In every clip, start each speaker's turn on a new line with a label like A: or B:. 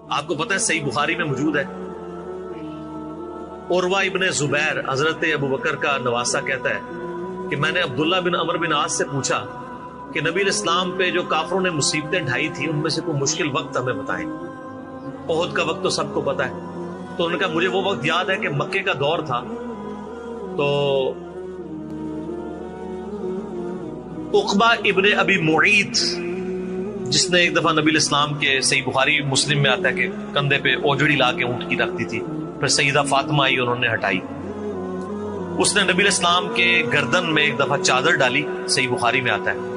A: آپ کو پتہ ہے صحیح بخاری میں موجود ہے، عروہ ابن زبیر حضرت ابو بکر کا نواسہ کہتا ہے کہ میں نے عبداللہ بن عمر بن عاص سے پوچھا کہ نبی علیہ السلام پہ جو کافروں نے مصیبتیں ڈھائی تھی ان میں سے کوئی مشکل وقت ہمیں بتائیں۔ احد کا وقت تو سب کو پتا ہے، تو انہوں نے کہا مجھے وہ وقت یاد ہے کہ مکے کا دور تھا، تو عقبہ ابن ابی معیط جس نے ایک دفعہ نبی علیہ السلام کے، صحیح بخاری مسلم میں آتا ہے کہ کندھے پہ اوجڑی لا کے اونٹ کی رکھ دی تھی، پھر سیدہ فاطمہ آئی انہوں نے ہٹائی، اس نے نبی علیہ السلام کے گردن میں ایک دفعہ چادر ڈالی، صحیح بخاری میں آتا ہے،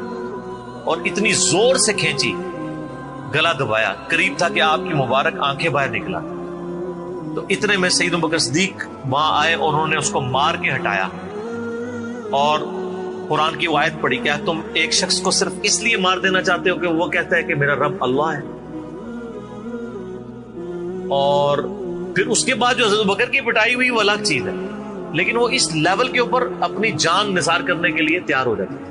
A: اور اتنی زور سے کھینچی، گلا دبایا، قریب تھا کہ آپ کی مبارک آنکھیں باہر نکلا، تو اتنے میں سیدنا ابوبکر صدیق وہاں آئے اور انہوں نے اس کو مار کے ہٹایا، اور قرآن کی وہ آیت پڑھی، کیا تم ایک شخص کو صرف اس لیے مار دینا چاہتے ہو کہ وہ کہتا ہے کہ میرا رب اللہ ہے؟ اور پھر اس کے بعد جو حضرت ابوبکر کی پٹائی ہوئی وہ الگ چیز ہے، لیکن وہ اس لیول کے اوپر اپنی جان نثار کرنے کے لیے تیار ہو جاتے تھے۔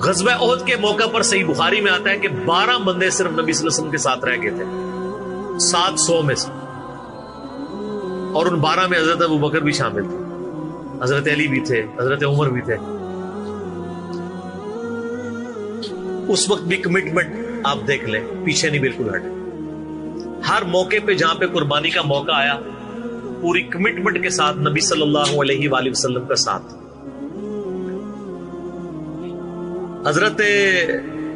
A: غزوہ احد کے موقع پر صحیح بخاری میں آتا ہے کہ 12 بندے صرف نبی صلی اللہ علیہ وسلم کے ساتھ رہ گئے تھے 700 میں سے، اور ان 12 میں حضرت ابوبکر بھی شامل تھے، حضرت علی بھی تھے، حضرت عمر بھی تھے۔ اس وقت بھی کمٹمنٹ آپ دیکھ لیں، پیچھے نہیں بالکل ہٹے، ہر موقع پہ جہاں پہ قربانی کا موقع آیا پوری کمٹمنٹ کے ساتھ نبی صلی اللہ علیہ وآلہ وسلم کا ساتھ۔ حضرت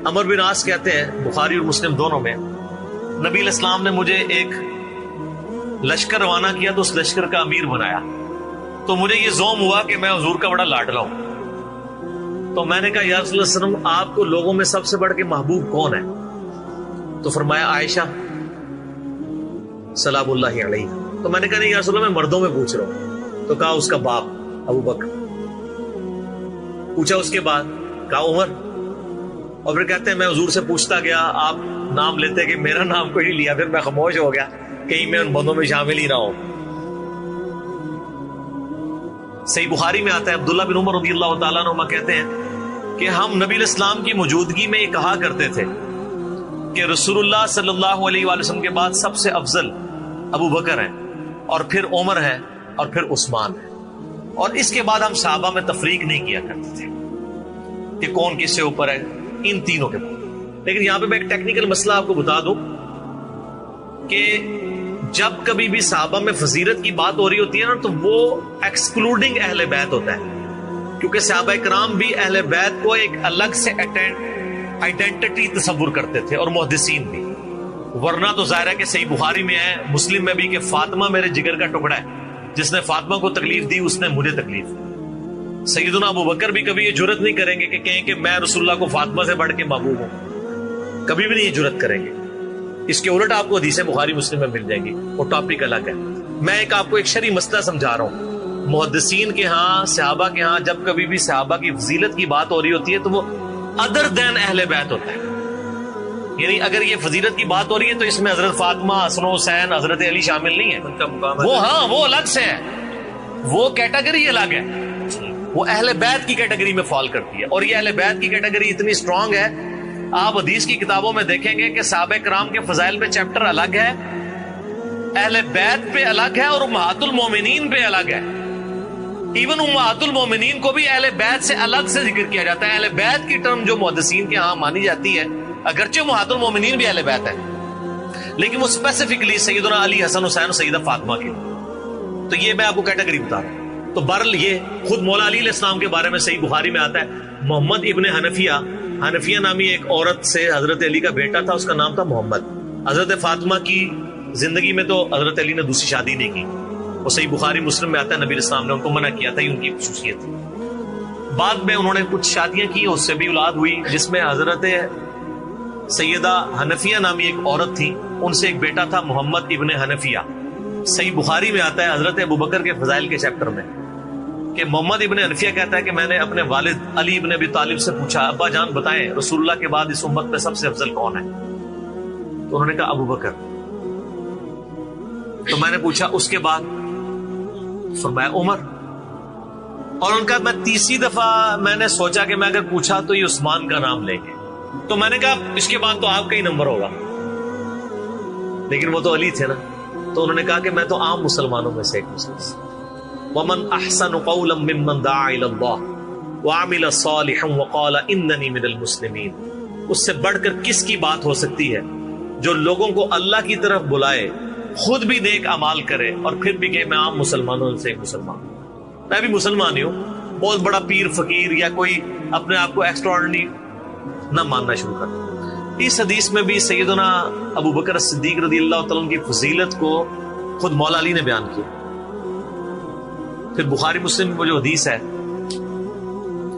A: عمر بن عاص کہتے ہیں بخاری اور مسلم دونوں میں، نبی علیہ السلام نے مجھے ایک لشکر روانہ کیا تو اس لشکر کا امیر بنایا، تو مجھے یہ زوم ہوا کہ میں حضور کا بڑا لاڈلا ہوں، تو میں نے کہا یا رسول اللہ صلی اللہ علیہ وسلم آپ کو لوگوں میں سب سے بڑھ کے محبوب کون ہے؟ تو فرمایا عائشہ سلام اللہ علیہ۔ تو میں نے کہا نہیں یا رسول اللہ میں مردوں میں پوچھ رہا ہوں، تو کہا اس کا باپ ابو بکر، پوچھا اس کے بعد، کہا عمر، اور پھر کہتے ہیں میں حضور سے پوچھتا گیا، آپ نام لیتے کہ میرا نام کوئی نہیں لیا، پھر میں خاموش ہو گیا کہیں میں ان بندوں میں شامل ہی نہ ہوں۔ صحیح بخاری میں آتا ہے عبداللہ بن عمر رضی اللہ تعالیٰ عنہما کہتے ہیں کہ ہم نبی علیہ السلام کی موجودگی میں یہ کہا کرتے تھے کہ رسول اللہ صلی اللہ علیہ وآلہ وسلم کے بعد سب سے افضل ابو بکر ہیں، اور پھر عمر ہے، اور پھر عثمان ہے، اور اس کے بعد ہم صحابہ میں تفریق نہیں کیا کرتے تھے کہ کون کس سے اوپر ہے، ان تینوں کے بعد۔ لیکن یہاں پہ میں ایک ٹیکنیکل مسئلہ آپ کو بتا دوں کہ جب کبھی بھی صحابہ میں فضیلت کی بات ہو رہی ہوتی ہے نا، تو وہ ایکسکلوڈنگ اہل بیت ہوتا ہے، کیونکہ صحابہ کرام بھی اہل بیت کو ایک الگ سے آئیڈینٹی تصور کرتے تھے، اور محدثین بھی، ورنہ تو ظاہر ہے کہ صحیح بخاری میں ہے، مسلم میں بھی، کہ فاطمہ میرے جگر کا ٹکڑا ہے، جس نے فاطمہ کو تکلیف دی اس نے مجھے تکلیف دی۔ سیدنا ابو بکر بھی کبھی یہ جرت نہیں کریں گے کہ کہیں کہ میں رسول اللہ کو فاطمہ سے بڑھ کے محبوب ہوں، کبھی بھی نہیں یہ جرت کریں گے۔ اس کے الٹ آپ کو حدیثیں بخاری مسلم میں مل جائیں گی، وہ ٹاپک الگ ہے۔ میں ایک آپ کو ایک شرعی مسئلہ سمجھا رہا ہوں، محدثین کے ہاں، صحابہ کے ہاں جب کبھی بھی صحابہ کی فضیلت کی بات ہو رہی ہوتی ہے تو وہ ادر دین اہل بیت ہوتا ہے، یعنی اگر یہ فضیلت کی بات ہو رہی ہے تو اس میں حضرت فاطمہ، حسن و حسین، حضرت علی شامل نہیں ہے، وہ ہاں وہ الگ سے ہے، وہ کیٹیگری الگ ہے، وہ اہل بیت کی کیٹیگری میں فال کرتی ہے، اور یہ اہل بیت کی کیٹیگری اتنی اسٹرانگ ہے، آپ حدیث کی کتابوں میں دیکھیں گے کہ صحابہ کرام کے فضائل پہ چیپٹر الگ ہے، اہل بیت پہ الگ ہے، اور امہات المومنین پہ الگ ہے۔ ایون امہات المومنین کو بھی اہل بیت سے الگ سے ذکر کیا جاتا ہے۔ اہل بیت کی ٹرم جو محدثین کے ہاں مانی جاتی ہے، اگرچہ امہات المومنین بھی اہل بیت ہے، لیکن وہ اسپیسیفکلی سیدنا علی، حسن حسین اور سیدہ فاطمہ کی، تو یہ میں آپ کو کیٹیگری بتا رہا ہوں۔ تو بہرحال یہ خود مولا علی علیہ السلام کے بارے میں صحیح بخاری میں آتا ہے، محمد ابن حنفیہ نامی ایک عورت سے حضرت علی کا بیٹا تھا، اس کا نام تھا محمد۔ حضرت فاطمہ کی زندگی میں تو حضرت علی نے دوسری شادی نہیں کی، وہ صحیح بخاری مسلم میں آتا ہے، نبی علیہ السلام نے ان کو منع کیا تھا، یہ ان کی خصوصیت تھی۔ بعد میں انہوں نے کچھ شادیاں کی، اس سے بھی اولاد ہوئی، جس میں حضرت سیدہ حنفیہ نامی ایک عورت تھی، ان سے ایک بیٹا تھا محمد ابن حنفیہ۔ صحیح بخاری میں آتا ہے حضرت ابو بکر کے فضائل کے چیپٹر میں کہ محمد ابن حنفیہ کہتا ہے کہ میں نے اپنے والد علی ابن ابی طالب سے پوچھا، ابا جان بتائیں رسول اللہ کے بعد اس امت میں سب سے افضل کون ہے؟ تو انہوں نے کہا ابو بکر۔ تو میں نے پوچھا اس کے بعد؟ فرمایا عمر۔ اور ان کا میں تیسری دفعہ میں نے سوچا کہ میں اگر پوچھا تو یہ عثمان کا نام لیں گے، تو میں نے کہا اس کے بعد تو آپ کا ہی نمبر ہوگا۔ لیکن وہ تو علی تھے نا، تو انہوں نے کہا کہ میں تو عام مسلمانوں میں سے ایک مسلمان۔ وَمَنْ أَحْسَنُ قَوْلًا مِّمَّنْ دَعَا إِلَى اللَّهِ وَعَمِلَ صَالِحًا وَقَالَ إِنَّنِي مِنَ الْمُسْلِمِينَ۔ اس سے بڑھ کر کس کی بات ہو سکتی ہے جو لوگوں کو اللہ کی طرف بلائے، خود بھی نیک اعمال کرے اور پھر بھی کہ میں عام مسلمانوں سے ایک مسلمان ہوں، میں بھی مسلمان ہی ہوں، بہت بڑا پیر فقیر یا کوئی اپنے آپ کو ایکسٹراڈنری نہ ماننا شروع کر۔ اس حدیث میں بھی سیدنا ابو بکر صدیق رضی اللہ تعالیٰ عنہ کی فضیلت کو خود مولا علی نے بیان کیا۔ پھر بخاری مسلم میں جو حدیث ہے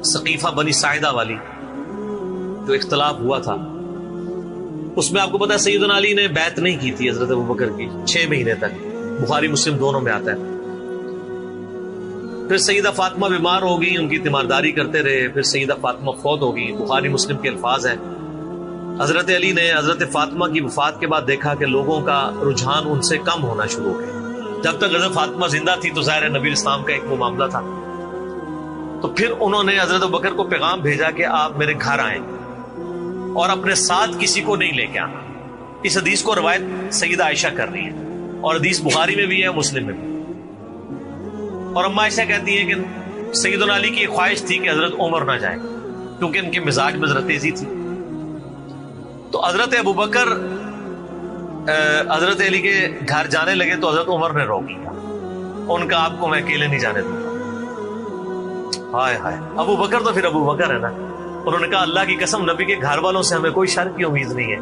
A: سقیفہ بنی ساعدہ والی، جو اختلاف ہوا تھا، اس میں آپ کو پتا ہے سیدنا علی نے بیعت نہیں کی تھی حضرت ابوبکر کی 6 مہینے تک، بخاری مسلم دونوں میں آتا ہے۔ پھر سیدہ فاطمہ بیمار ہو گئی، ان کی تیمارداری کرتے رہے، پھر سیدہ فاطمہ فوت ہو گئی۔ بخاری مسلم کے الفاظ ہیں، حضرت علی نے حضرت فاطمہ کی وفات کے بعد دیکھا کہ لوگوں کا رجحان ان سے کم ہونا شروع ہو گیا۔ جب تک حضرت فاطمہ زندہ تھی تو ظاہر نبی اسلام کا ایک وہ معاملہ تھا، تو پھر انہوں نے حضرت ابوبکر کو پیغام بھیجا کہ آپ میرے گھر آئیں اور اپنے ساتھ کسی کو نہیں لے کے آنا۔ اس حدیث کو روایت سیدہ عائشہ کر رہی ہے اور حدیث بخاری میں بھی ہے، مسلم میں بھی۔ اور اما عائشہ کہتی ہیں کہ سیدنا علی کی خواہش تھی کہ حضرت عمر نہ جائے کیونکہ ان کے مزاج میں ذرا تیزی تھی۔ تو حضرت ابوبکر حضرت علی کے گھر جانے لگے تو حضرت عمر نے روک لیا، ان کا آپ کو میں اکیلے نہیں جانے دوں گا۔ ہائے ہائے، ابو بکر تو پھر ابو بکر ہے نا۔ انہوں نے کہا اللہ کی قسم نبی کے گھر والوں سے ہمیں کوئی شر کی امید نہیں ہے۔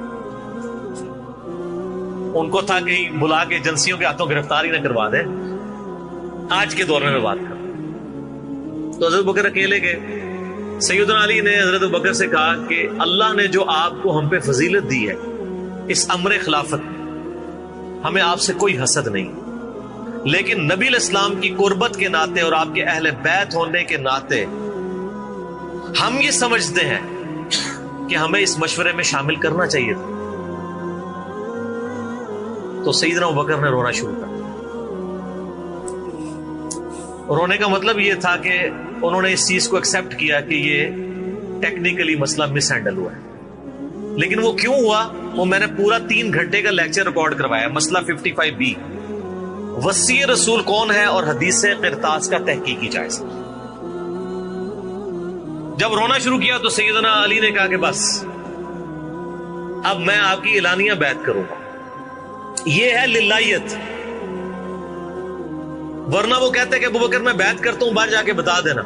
A: ان کو تھا کہیں بلا کے ایجنسیوں کے ہاتھوں گرفتاری نہ کروا دیں۔ آج کے دور میں بات کروں تو حضرت بکر اکیلے گئے۔ سیدنا علی نے حضرت بکر سے کہا کہ اللہ نے جو آپ کو ہم پہ فضیلت دی ہے اس امر خلافت، ہمیں آپ سے کوئی حسد نہیں، لیکن نبی الاسلام کی قربت کے ناطے اور آپ کے اہل بیت ہونے کے ناطے ہم یہ سمجھتے ہیں کہ ہمیں اس مشورے میں شامل کرنا چاہیے تھا۔ تو سیدنا ابوبکر نے رونا شروع کر دیا۔ رونے کا مطلب یہ تھا کہ انہوں نے اس چیز کو ایکسپٹ کیا کہ یہ ٹیکنیکلی مسئلہ مس ہینڈل ہوا ہے۔ لیکن وہ کیوں ہوا، وہ میں نے پورا 3 گھنٹے کا لیکچر ریکارڈ کروایا، مسئلہ 55B، وصی رسول کون ہے اور حدیث قرطاس کا تحقیقی جائزہ۔ جب رونا شروع کیا تو سیدنا علی نے کہا کہ بس اب میں آپ کی اعلانیہ بیعت کروں گا، یہ ہے للہیت، ورنہ وہ کہتے کہ ابوبکر میں بیعت کرتا ہوں، باہر جا کے بتا دینا۔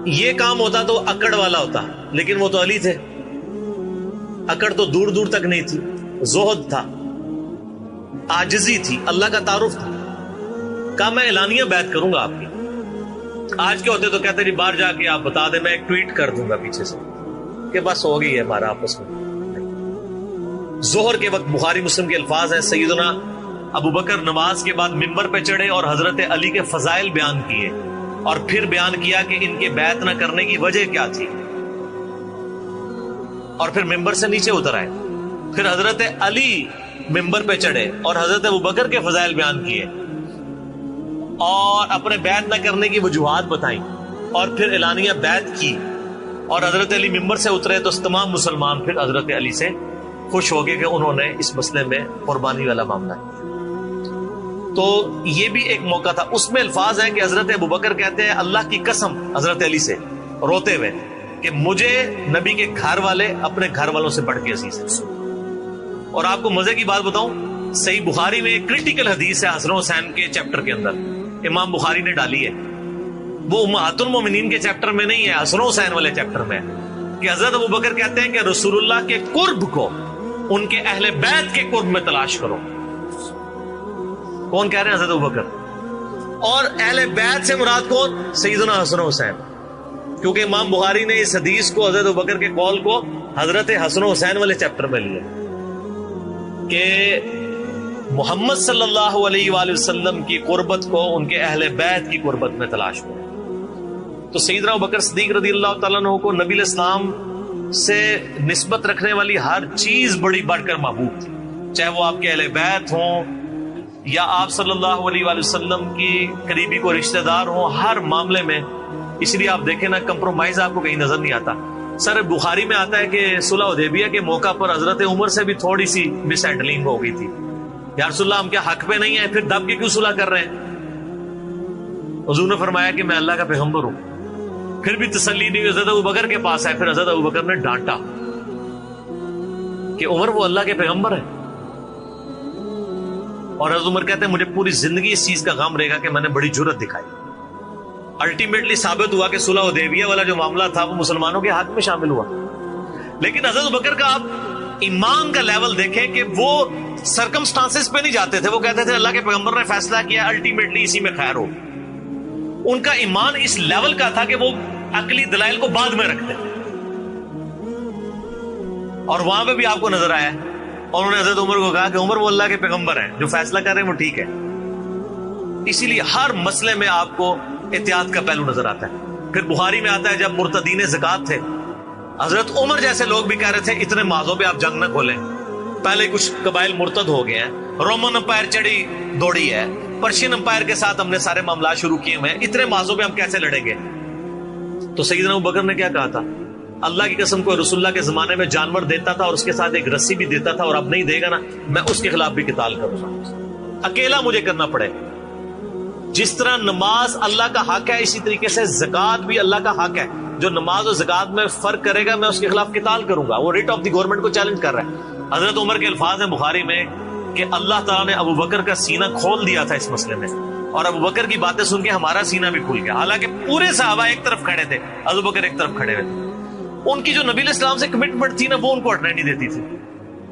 A: یہ کام ہوتا تو اکڑ والا ہوتا، لیکن وہ تو علی تھے، اکڑ تو دور دور تک نہیں تھی، زہد تھا، عاجزی تھی، اللہ کا تعارف تھا۔ کہا میں اعلانیہ بیعت کروں گا آپ کی۔ آج کے ہوتے تو کہتے جی باہر جا کے آپ بتا دیں، میں ایک ٹویٹ کر دوں گا پیچھے سے کہ بس ہو گئی ہے ہمارا آپس میں۔ ظہر کے وقت بخاری مسلم کے الفاظ ہیں، سیدنا ابوبکر نماز کے بعد ممبر پہ چڑھے اور حضرت علی کے فضائل بیان کیے اور پھر بیان کیا کہ ان کے بیعت نہ کرنے کی وجہ کیا تھی، اور پھر ممبر سے نیچے اتر آئے۔ پھر حضرت علی ممبر پہ چڑھے اور حضرت ابوبکر کے فضائل بیان کیے اور اپنے بیعت نہ کرنے کی وجوہات بتائیں، اور پھر اعلانیہ بیعت کی، اور حضرت علی ممبر سے اترے تو تمام مسلمان پھر حضرت علی سے خوش ہو گئے کہ انہوں نے اس مسئلے میں قربانی والا معاملہ کیا۔ تو یہ بھی ایک موقع تھا۔ اس میں الفاظ ہیں کہ حضرت ابوبکر کہتے ہیں اللہ کی قسم حضرت علی سے روتے ہوئے کہ مجھے نبی کے گھر والے اپنے گھر والوں سے بڑھ کے عزیز ہیں۔ اور آپ کو مزے کی بات بتاؤں، صحیح بخاری میں ایک کریٹیکل حدیث ہے حسن حسین کے چیپٹر کے اندر، امام بخاری نے ڈالی ہے، وہ امہات المومنین کے چیپٹر میں نہیں ہے، حسن حسین والے چیپٹر میں ہے، کہ حضرت ابوبکر کہتے ہیں کہ رسول اللہ کے قرب کو ان کے اہل بیت کے قرب میں تلاش کرو۔ کون کہہ رہے ہیں؟ حضرت ابوبکر۔ اور اہل بیت سے مراد کون؟ سیدنا حسن حسین، کیونکہ امام بخاری نے اس حدیث کو حضرت ابوبکر کے قول کو حضرت حسن حسین والے چیپٹر میں لیا کہ محمد صلی اللہ علیہ وآلہ وسلم کی قربت کو ان کے اہل بیت کی قربت میں تلاش کرو۔ تو سیدنا ابوبکر صدیق رضی اللہ تعالیٰ عنہ کو نبی الاسلام سے نسبت رکھنے والی ہر چیز بڑی بڑھ کر محبوب تھی، چاہے وہ آپ کے اہل بیت ہوں یا آپ صلی اللہ علیہ وآلہ وسلم کی قریبی کو رشتہ دار ہوں، ہر معاملے میں۔ اس لیے آپ دیکھیں نا، کمپرومائز آپ کو کہیں نظر نہیں آتا۔ سر بخاری میں آتا ہے کہ صلح حدیبیہ کے موقع پر حضرت عمر سے بھی تھوڑی سی مس ہینڈلنگ ہو گئی تھی، یا رسول اللہ ہم کیا حق پہ نہیں ہیں، پھر دب کے کیوں صلح کر رہے ہیں؟ حضور نے فرمایا کہ میں اللہ کا پیغمبر ہوں. پھر بھی تسلی نہیں ہوئی، حضرت ابوبکر کے پاس آئے. پھر حضرت ابوبکر نے ڈانٹا کہ عمر وہ اللہ کے پیغمبر ہے. اور حضرت عمر کہتے ہیں مجھے پوری زندگی اس چیز کا غم رہے گا کہ میں نے بڑی جرأت دکھائی. الٹیمیٹلی ثابت ہوا کہ صلح حدیبیہ والا جو معاملہ تھا وہ مسلمانوں کے حق میں شامل ہوا. لیکن حضرت ابوبکر کا آپ ایمان کا لیول دیکھیں کہ وہ سرکمسٹانسز پہ نہیں جاتے تھے. وہ کہتے تھے اللہ کے پیغمبر نے فیصلہ کیا، الٹیمیٹلی اسی میں خیر ہو. ان کا ایمان اس لیول کا تھا کہ وہ عقلی دلائل کو بعد میں رکھتے. اور وہاں پہ بھی آپ کو نظر آیا اور انہوں نے حضرت عمر کو کہا کہ عمر وہ اللہ کے پیغمبر ہیں، جو فیصلہ کر رہے ہیں وہ ٹھیک ہے. اسی لیے ہر مسئلے میں آپ کو احتیاط کا پہلو نظر آتا ہے. پھر بخاری میں آتا ہے جب مرتدین زکات تھے، حضرت عمر جیسے لوگ بھی کہہ رہے تھے اتنے مازوں پہ آپ جنگ نہ کھولیں، پہلے کچھ قبائل مرتد ہو گئے ہیں، رومن امپائر چڑھی دوڑی ہے، پرشین امپائر کے ساتھ ہم نے سارے معاملات شروع کیے ہوئے ہیں، اتنے مازوں پہ ہم کیسے لڑیں گے؟ تو سیدنا ابوبکر نے کیا کہا تھا؟ اللہ کی قسم کو رسول اللہ کے زمانے میں جانور دیتا تھا اور اس کے ساتھ ایک رسی بھی دیتا تھا، اور اب نہیں دے گا نا میں اس کے خلاف بھی قتال کروں گا، اکیلا مجھے کرنا پڑے. جس طرح نماز اللہ کا حق ہے اسی طریقے سے زکات بھی اللہ کا حق ہے. جو نماز اور زکات میں فرق کرے گا میں اس کے خلاف قتال کروں گا. وہ ریٹ آف دی گورنمنٹ کو چیلنج کر رہا ہے. حضرت عمر کے الفاظ ہیں بخاری میں کہ اللہ تعالیٰ نے ابوبکر کا سینہ کھول دیا تھا اس مسئلے میں، اور ابوبکر کی باتیں سن کے ہمارا سینہ بھی کھل گیا. حالانکہ پورے صحابہ ایک طرف کھڑے تھے، ابوبکر ایک طرف کھڑے ہوئے تھے. ان کی جو نبی علیہ السلام سے کمٹمنٹ تھی نا وہ ان کو ہٹنے نہیں دیتی تھی.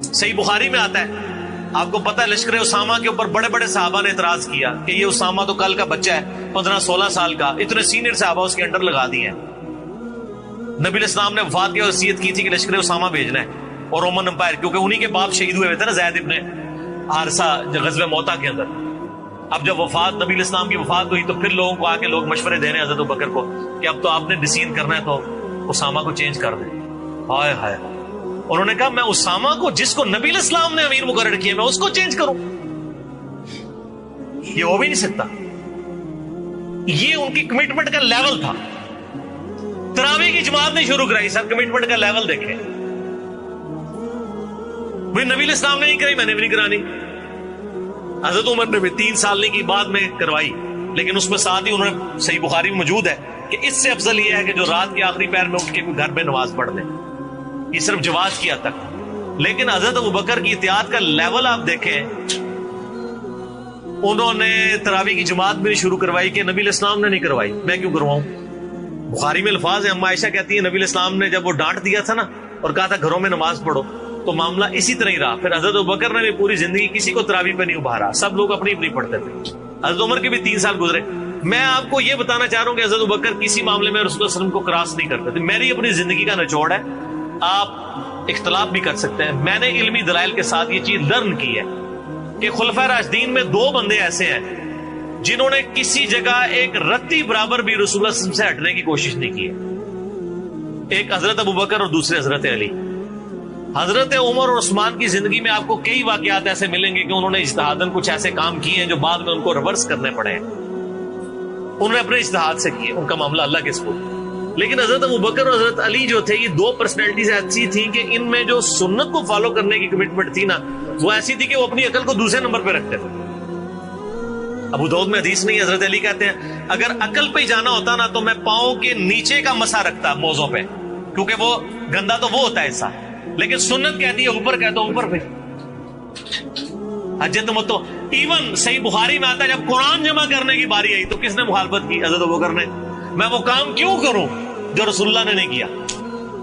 A: صحیح بخاری میں آتا ہے، آپ کو پتا ہے لشکر اسامہ کے اوپر بڑے بڑے صحابہ نے اعتراض کیا کہ یہ اسامہ تو کل کا بچہ ہے 15-16 سال کا، اتنے سینئر صحابہ اس کے انڈر لگا دیے ہیں. نبی علیہ السلام نے وفات کی وصیت کی تھی کہ لشکر اسامہ بھیجنا ہے، اور رومن امپائر کیونکہ انہی کے باپ شہید ہوئے تھے نا، زید ابن حارثہ غزوہ موتا کے اندر. اب جب وفات نبی علیہ السلام کی وفات ہوئی تو پھر لوگوں کو آ کے لوگ مشورے دے رہے ہیں حضرت ابوبکر کو کہ اب تو آپ نے ڈیسیژن کرنا ہے تو اسامہ کو چینج کر دیں. ہائے ہائے، انہوں نے کہا میں اسامہ کو جس کو نبی علیہ السلام نے امیر مقرر کیا میں اس کو چینج کروں؟ یہ ہو بھی نہیں سکتا. یہ ان کی کمٹمنٹ کا لیول تھا. تراویح کی جماعت نہیں شروع کرائی، سر کمٹمنٹ کا لیول دیکھیں. نبی علیہ السلام نے نہیں کرائی، میں نے بھی نہیں کرانی. حضرت عمر نے بھی 3 سال کی بعد میں کروائی، لیکن اس میں ساتھ ہی انہوں نے، صحیح بخاری میں موجود ہے کہ اس سے افضل یہ ہے کہ جو رات کے آخری پہر میں اٹھ کے کوئی گھر میں نماز پڑھ لے. یہ صرف جواز کیا تک. لیکن حضرت ابوبکر کی اطاعت کا لیول آپ دیکھیں، انہوں نے تراویح کی جماعت بھی نہیں شروع کروائی کہ نبی علیہ السلام نے نہیں کروائی، میں کیوں کرواؤں؟ بخاری میں الفاظ ہیں، اما عائشہ کہتی ہیں نبی علیہ السلام نے جب وہ ڈانٹ دیا تھا نا اور کہا تھا گھروں میں نماز پڑھو تو معاملہ اسی طرح ہی رہا. پھر حضرت ابوبکر نے بھی پوری زندگی کسی کو تراویح پہ نہیں ابھارا، سب لوگ اپنی اپنی پڑھتے تھے. حضرت عمر کے بھی 3 سال گزرے. میں آپ کو یہ بتانا چاہ رہا ہوں کہ حضرت ابوبکر کسی معاملے میں رسول اللہ صلی اللہ علیہ وسلم کو کراس نہیں کرتے تھے. میری اپنی زندگی کا نچوڑ ہے، آپ اختلاف بھی کر سکتے ہیں. میں نے علمی دلائل کے ساتھ یہ چیز لرن کی ہے کہ خلفائے راشدین میں 2 بندے ایسے ہیں جنہوں نے کسی جگہ ایک رتی برابر بھی رسول اللہ صلی اللہ علیہ وسلم سے ہٹنے کی کوشش نہیں کی ہے. ایک حضرت ابوبکر اور دوسرے حضرت علی. حضرت عمر اور عثمان کی زندگی میں آپ کو کئی واقعات ایسے ملیں گے کہ انہوں نے اجتہاداً کچھ ایسے کام کیے ہیں جو بعد میں ان کو ریورس کرنے پڑے ہیں. انہوں نے اپنے اجتہاد سے کیے، ان کا معاملہ اللہ کے سپرد. لیکن حضرت ابوبکر اور حضرت علی جو تھے یہ 2 پرسنالٹیز ایسی تھیں کہ ان میں جو سنت کو فالو کرنے کی کمٹمنٹ تھی نا وہ ایسی تھی کہ وہ اپنی عقل کو دوسرے نمبر پہ رکھتے تھے. ابو داؤد میں حدیث نہیں، حضرت علی کہتے ہیں اگر عقل پہ جانا ہوتا نا تو میں پاؤں کے نیچے کا مسا رکھتا موزوں پہ، کیونکہ وہ گندا تو وہ ہوتا ہے ایسا. لیکن سنت کہتی ہے اوپر، کہتا ہوں اوپر پہ. حجت متو ایون صحیح بخاری میں آتا ہے جب قرآن جمع کرنے کی باری آئی تو کس نے مخالفت کی؟ حضرت ابوبکر نے. میں وہ کام کیوں کروں جو رسول اللہ نے نہیں کیا؟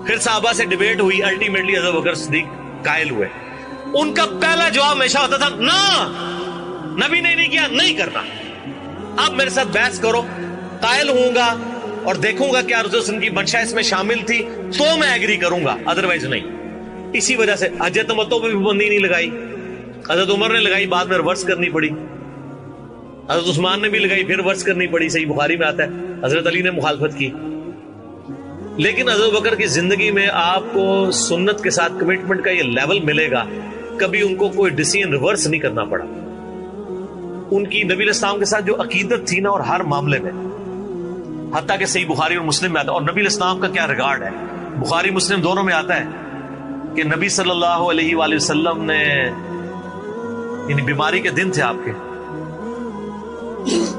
A: پھر صحابہ سے ڈیبیٹ ہوئی، الٹیمیٹلی حضرت ابوبکر صدیق قائل ہوئے. ان کا پہلا جواب ہمیشہ ہوتا تھا نا، نبی نے نہیں کیا، نہیں کرنا. اب میرے ساتھ بحث کرو، قائل ہوں گا اور دیکھوں گا کیا رسول اللہ کی منشا اس میں شامل تھی تو میں ایگری کروں گا، ادروائز نہیں. اسی وجہ سے حجت تمتع پہ بھی پابندی نہیں لگائی. حضرت عمر نے لگائی، بعد میں ریورس کرنی پڑی. حضرت عثمان نے بھی لگائی، پھر ریورس کرنی پڑی. صحیح بخاری میں آتا ہے حضرت علی نے مخالفت کی. لیکن حضرت بکر کی زندگی میں آپ کو سنت کے ساتھ کمٹمنٹ کا یہ لیول ملے گا، کبھی ان کو کوئی ڈیسیژن ریورس نہیں کرنا پڑا. ان کی نبی علیہ السلام کے ساتھ جو عقیدت تھی نا اور ہر معاملے میں، حتیٰ کہ صحیح بخاری اور مسلم میں آتا ہے. اور نبی علیہ السلام کا کیا ریگارڈ ہے، بخاری مسلم دونوں میں آتا ہے کہ نبی صلی اللہ علیہ وآلہ وسلم نے یعنی بیماری کے دن تھے آپ کے،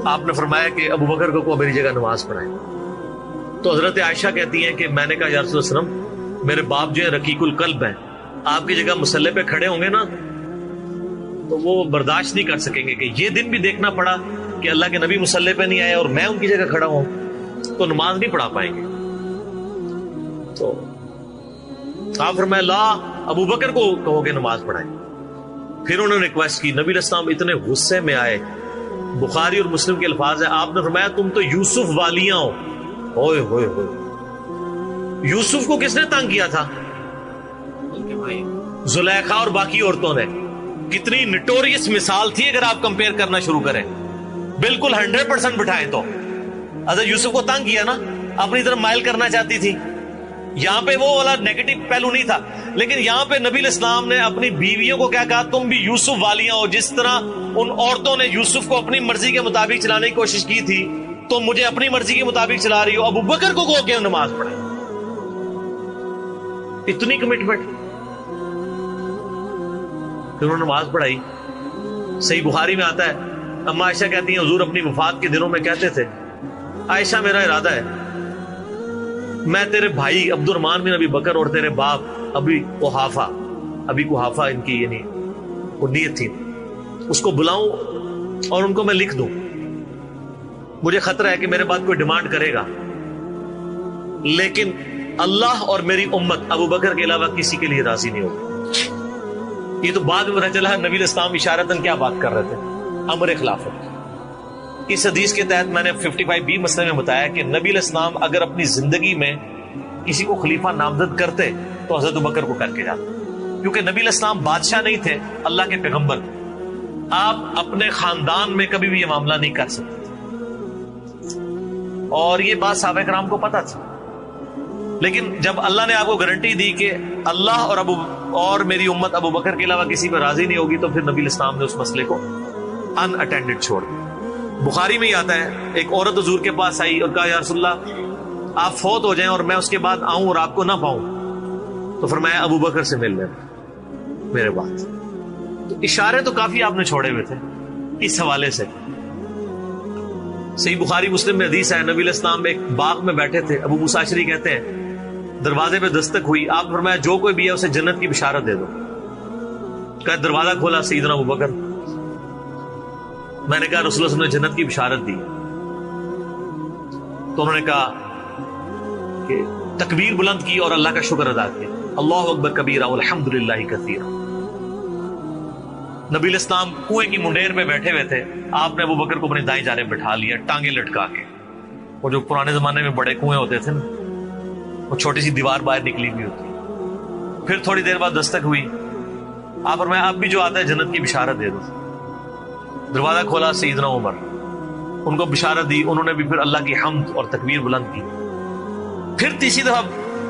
A: آپ نے فرمایا کہ ابو بکر کو میری جگہ نماز پڑھائیں. تو حضرت عائشہ کہتی ہیں کہ میں نے کہا یا رسول اللہ صلی اللہ علیہ وسلم میرے باپ جو ہیں رقیق القلب ہیں، آپ کی جگہ مصلی پہ کھڑے ہوں گے نا تو وہ برداشت نہیں کر سکیں گے کہ یہ دن بھی دیکھنا پڑا کہ اللہ کے نبی مصلی پہ نہیں آئے اور میں ان کی جگہ کھڑا ہوں، تو نماز نہیں پڑھا پائیں گے. تو آپ فرمایا لا ابو بکر کو کہو کہ نماز پڑھائیں. پھر انہوں نے ریکویسٹ کی، نبی علیہ السلام اتنے غصے میں آئے. بخاری اور مسلم کے الفاظ ہیں، آپ نے فرمایا تم تو یوسف والیاں ہو. ہوئے ہوئے ہوئے، یوسف کو کس نے تنگ کیا تھا؟ زلیخا اور باقی عورتوں نے. کتنی نٹوریس مثال تھی اگر آپ کمپیئر کرنا شروع کریں. بالکل 100% بٹھائیں تو حضرت یوسف کو تنگ کیا نا، اپنی طرف مائل کرنا چاہتی تھی. یہاں پہ وہ والا نیگیٹو پہلو نہیں تھا، لیکن یہاں پہ نبی علیہ السلام نے اپنی بیویوں کو کیا کہا؟ تم بھی یوسف والیاں ہو. جس طرح ان عورتوں نے یوسف کو اپنی مرضی کے مطابق چلانے کی کوشش کی تھی، تم مجھے اپنی مرضی کے مطابق چلا رہی ہو. ابو بکر کو کہو کہ نماز پڑھے. اتنی کمٹمنٹ. پھر انہوں نے نماز پڑھائی. صحیح بخاری میں آتا ہے، اما عائشہ کہتی ہیں حضور اپنی وفات کے دنوں میں کہتے تھے عائشہ میرا ارادہ ہے میں تیرے بھائی عبد الرحمن بن ابی بکر اور تیرے باپ ابی قحافہ ان کی یعنی وہ نیت تھی، اس کو بلاؤں اور ان کو میں لکھ دوں. مجھے خطرہ ہے کہ میرے بعد کوئی ڈیمانڈ کرے گا، لیکن اللہ اور میری امت ابو بکر کے علاوہ کسی کے لیے راضی نہیں ہوگی. یہ تو بعد میں پتہ چلا نبی علیہ السلام اشارتاً کیا بات کر رہے تھے؟ امر خلافت. اس حدیث کے تحت میں نے 55B مسئلے میں بتایا کہ نبی علیہ السلام اگر اپنی زندگی میں کسی کو خلیفہ نامزد کرتے تو حضرت ابو بکر کو کر کے جاتے، کیونکہ نبی علیہ السلام بادشاہ نہیں تھے، اللہ کے پیغمبر. آپ اپنے خاندان میں کبھی بھی یہ معاملہ نہیں کر سکتے، اور یہ بات صحابہ کرام کو پتا تھی. لیکن جب اللہ نے آپ کو گارنٹی دی کہ اللہ اور میری امت ابو بکر کے علاوہ کسی پر راضی نہیں ہوگی، تو پھر نبی علیہ السلام نے اس مسئلے کو ان اٹینڈڈ چھوڑ دیا. بخاری میں ہی آتا ہے، ایک عورت حضور کے پاس آئی اور کہا یا رسول اللہ آپ فوت ہو جائیں اور میں اس کے بعد آؤں اور آپ کو نہ پاؤں، تو فرمایا ابو بکر سے مل لینا میرے بعد. تو اشارے تو کافی آپ نے چھوڑے ہوئے تھے اس حوالے سے. صحیح بخاری مسلم میں حدیث ہے، نبی علیہ السلام ایک باغ میں بیٹھے تھے. ابو موسیٰ اشعری کہتے ہیں دروازے پہ دستک ہوئی، آپ فرمایا جو کوئی بھی ہے اسے جنت کی بشارت دے دو. کہ دروازہ کھولا سیدنا ابو بکر. میں نے کہا رسول اللہ صلی اللہ علیہ وسلم نے جنت کی بشارت دی. تو انہوں نے کہا کہ تکبیر بلند کی اور اللہ کا شکر ادا کیا، اللہ اکبر کبیرہ والحمدللہ کثیرہ. نبی علیہ السلام کنویں کی منڈیر میں بیٹھے ہوئے تھے، آپ نے ابو بکر کو اپنی دائیں جانب بٹھا لیا ٹانگیں لٹکا کے. وہ جو پرانے زمانے میں بڑے کنویں ہوتے تھے نا، وہ چھوٹی سی دیوار باہر نکلی ہوئی ہوتی. پھر تھوڑی دیر بعد دستک ہوئی، آپ فرمایا اب بھی جو آتا ہے جنت کی بشارت دے دو. دروازہ کھولا سیدنا عمر، ان کو بشارت دی. انہوں نے بھی پھر اللہ کی حمد اور تکبیر بلند کی. پھر تیسری دفعہ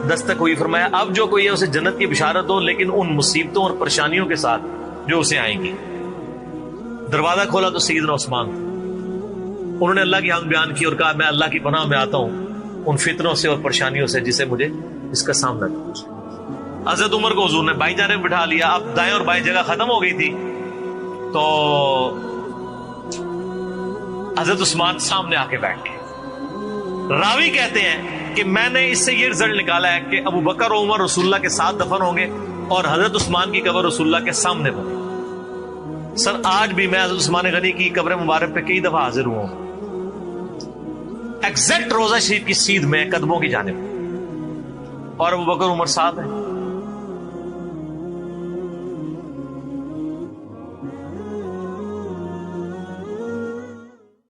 A: دستک ہوئی، فرمایا اب جو کوئی ہے اسے جنت کی بشارت دو، لیکن ان مصیبتوں اور پریشانیوں کے ساتھ جو اسے آئیں گی. دروازہ کھولا تو سیدنا عثمان، انہوں نے اللہ کی حمد بیان کی اور کہا میں اللہ کی پناہ میں آتا ہوں ان فتنوں سے اور پریشانیوں سے جسے مجھے اس کا سامنا کرنا. حضرت عمر کو حضور نے بائیں جانب بٹھا لیا. اب دائیں اور بائیں جگہ ختم ہو گئی تھی، تو حضرت عثمان سامنے آ کے بیٹھ گئے. راوی کہتے ہیں کہ میں نے اس سے یہ رزلٹ نکالا ہے کہ ابو بکر و عمر رسول اللہ کے ساتھ دفن ہوں گے اور حضرت عثمان کی قبر رسول اللہ کے سامنے بنے. سر آج بھی میں حضرت عثمان غنی کی قبر مبارک پہ کئی دفعہ حاضر ہوا ہوں، ایگزیکٹ روضہ شریف کی سیدھ میں قدموں کی جانب، اور ابو بکر عمر ساتھ ہیں.